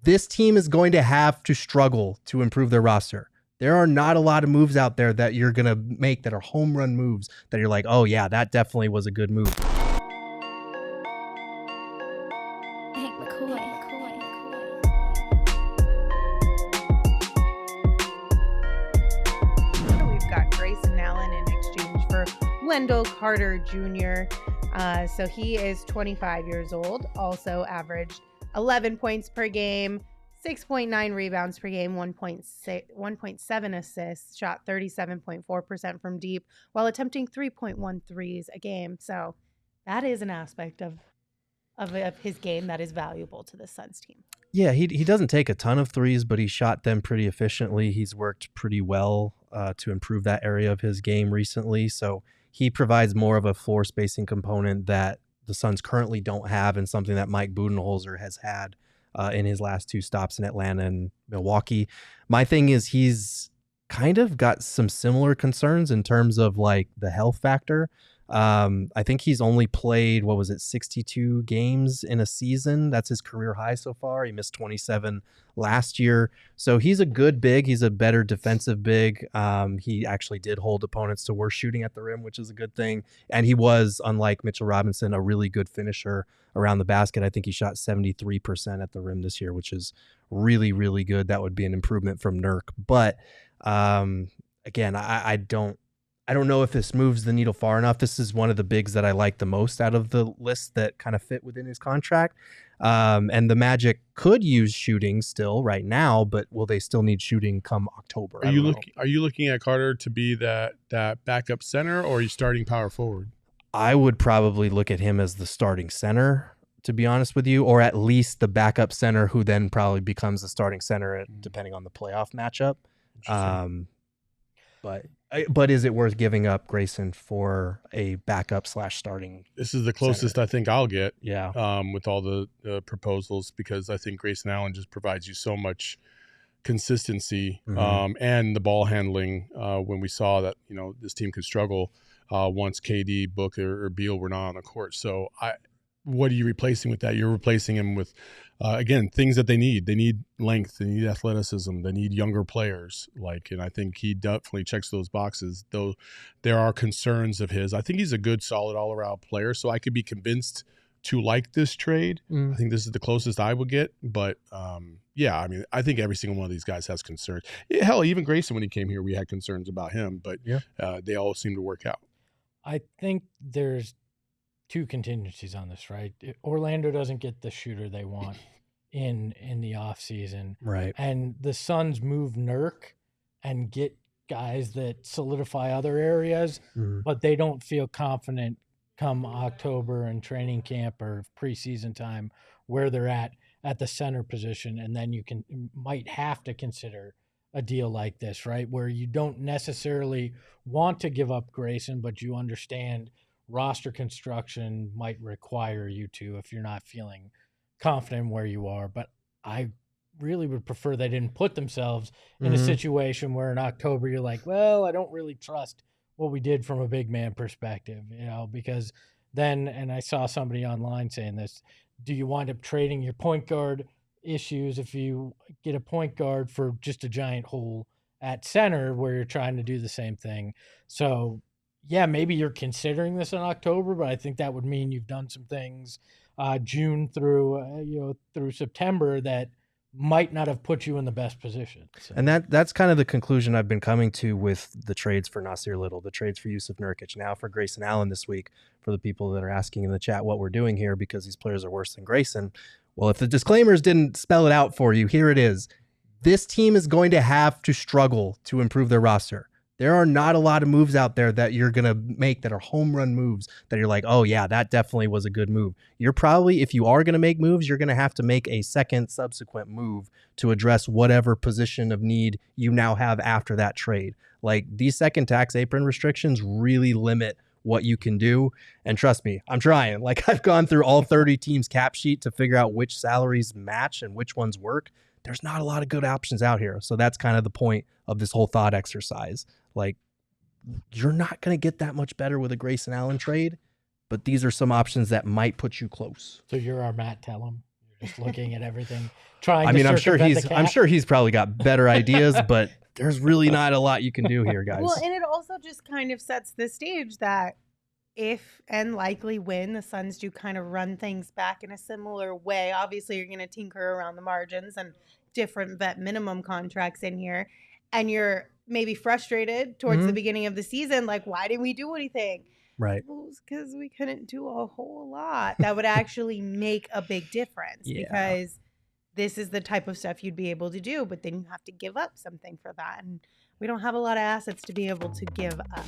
this team is going to have to struggle to improve their roster. There are not a lot of moves out there that you're going to make that are home run moves that you're like, oh yeah, that definitely was a good move. We've got Grayson Allen in exchange for Wendell Carter Jr. So he is 25 years old, also averaged 11 points per game, 6.9 rebounds per game, 1.7 assists, shot 37.4% from deep while attempting 3.1 threes a game. So that is an aspect of his game that is valuable to the Suns team. Yeah, he doesn't take a ton of threes, but he shot them pretty efficiently. He's worked pretty well to improve that area of his game recently. So he provides more of a floor spacing component that the Suns currently don't have, and something that Mike Budenholzer has had in his last two stops in Atlanta and Milwaukee. My thing is he's kind of got some similar concerns in terms of like the health factor. I think he's only played, 62 games in a season. That's his career high so far. He missed 27 last year. So he's a good big. He's a better defensive big. He actually did hold opponents to worse shooting at the rim, which is a good thing. And he was, unlike Mitchell Robinson, a really good finisher around the basket. I think he shot 73% at the rim this year, which is really, really good. That would be an improvement from Nurk. But again, I don't know if this moves the needle far enough. This is one of the bigs that I like the most out of the list that kind of fit within his contract. And the Magic could use shooting still right now, but will they still need shooting come October? Are you looking at Carter to be that backup center, or are you starting power forward? I would probably look at him as the starting center, to be honest with you, or at least the backup center who then probably becomes the starting center depending on the playoff matchup. But is it worth giving up Grayson for a backup / starting? This is the closest center I think I'll get. Yeah. With all the proposals, because I think Grayson Allen just provides you so much consistency and the ball handling. When we saw that this team could struggle once KD, Booker, or Beal were not on the court. So what are you replacing with that? You're replacing him with, again, things that they need. They need length. They need athleticism. They need younger players. And I think he definitely checks those boxes, though there are concerns of his. I think he's a good, solid, all-around player, so I could be convinced to like this trade. I think this is the closest I would get. But, I think every single one of these guys has concerns. Hell, even Grayson, when he came here, we had concerns about him, but they all seem to work out. I think there's two contingencies on this, right? Orlando doesn't get the shooter they want in the offseason. Right. And the Suns move Nurk and get guys that solidify other areas, but they don't feel confident come October and training camp or preseason time where they're at the center position. And then you might have to consider a deal like this, right? Where you don't necessarily want to give up Grayson, but you understand roster construction might require you to, if you're not feeling confident where you are. But I really would prefer they didn't put themselves in a situation where in October you're like, well, I don't really trust what we did from a big man perspective, because then, and I saw somebody online saying this, do you wind up trading your point guard issues if you get a point guard for just a giant hole at center where you're trying to do the same thing? So yeah, maybe you're considering this in October, but I think that would mean you've done some things June through September that might not have put you in the best position. So. And that's kind of the conclusion I've been coming to with the trades for Nasir Little, the trades for Jusuf Nurkic, now for Grayson Allen this week, for the people that are asking in the chat what we're doing here because these players are worse than Grayson. Well, if the disclaimers didn't spell it out for you, here it is. This team is going to have to struggle to improve their roster. There are not a lot of moves out there that you're going to make that are home run moves that you're like, oh yeah, that definitely was a good move. You're probably, if you are going to make moves, you're going to have to make a second subsequent move to address whatever position of need you now have after that trade. Like, these second tax apron restrictions really limit what you can do. And trust me, I'm trying. Like, I've gone through all 30 teams' cap sheet to figure out which salaries match and which ones work. There's not a lot of good options out here. So that's kind of the point of this whole thought exercise. Like, you're not going to get that much better with a Grayson Allen trade, but these are some options that might put you close. So you're our Matt Tellem. You're just looking at everything, trying. I mean, to I'm sure he's probably got better ideas, but there's really not a lot you can do here, guys. Well, and it also just kind of sets the stage that if and likely when the Suns do kind of run things back in a similar way, obviously you're going to tinker around the margins and different vet minimum contracts in here, and you're maybe frustrated towards the beginning of the season, like, why didn't we do anything? Right. Well, it's because we couldn't do a whole lot that would actually make a big difference, because this is the type of stuff you'd be able to do, but then you have to give up something for that, and we don't have a lot of assets to be able to give up.